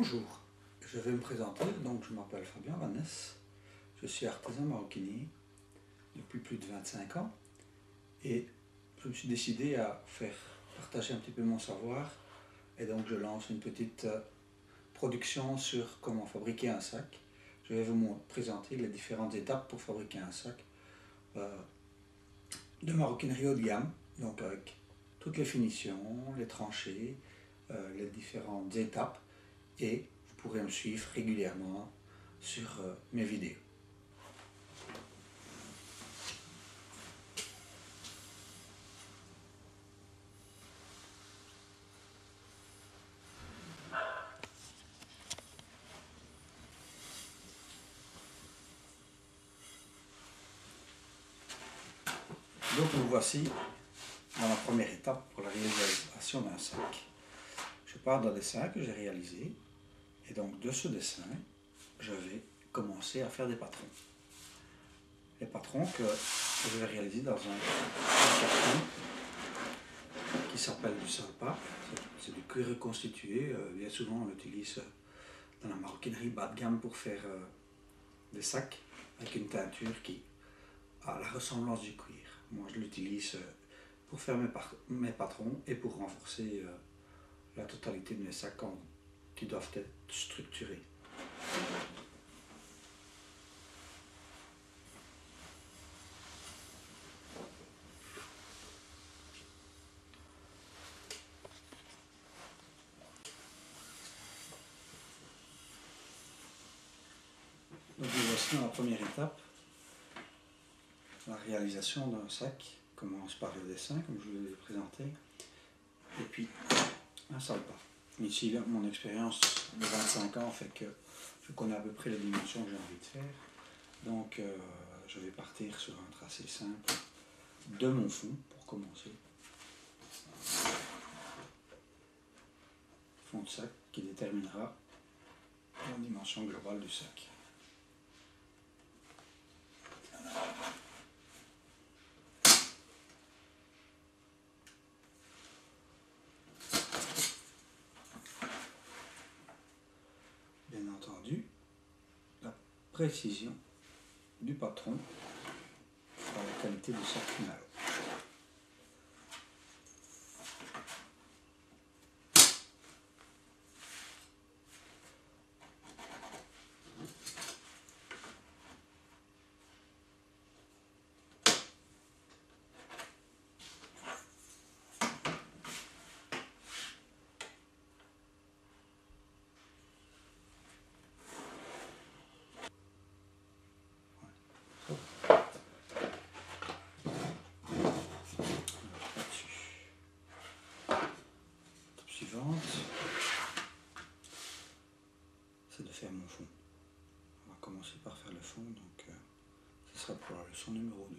Bonjour, je vais me présenter. Donc, je m'appelle Fabien Vanès, je suis artisan maroquinier depuis plus de 25 ans et je me suis décidé à faire partager un petit peu mon savoir et donc je lance une petite production sur comment fabriquer un sac. Je vais vous présenter les différentes étapes pour fabriquer un sac de maroquinerie haut de gamme, donc avec toutes les finitions, les tranchées, les différentes étapes, et vous pourrez me suivre régulièrement sur mes vidéos. Donc nous voici dans la première étape pour la réalisation d'un sac. Je pars d'un dessin que j'ai réalisé et donc de ce dessin, je vais commencer à faire des patrons. Les patrons que je vais réaliser dans un carton qui s'appelle du salpa. C'est du cuir reconstitué. Bien souvent on l'utilise dans la maroquinerie bas de gamme pour faire des sacs avec une teinture qui a la ressemblance du cuir. Moi je l'utilise pour faire mes patrons et pour renforcer la totalité de mes sacs qui doivent être structurés. Donc voici dans la première étape, la réalisation d'un sac. Commence par le dessin, comme je vous l'ai présenté, et puis un salpa. Ici, là, mon expérience de 25 ans fait que je connais à peu près les dimensions que j'ai envie de faire. Donc, je vais partir sur un tracé simple de mon fond pour commencer. Fond de sac qui déterminera la dimension globale du sac. Bien entendu, la précision du patron fera la qualité du sac final. Suivante, c'est de faire mon fond. On va commencer par faire le fond, donc ce sera pour la leçon numéro 2.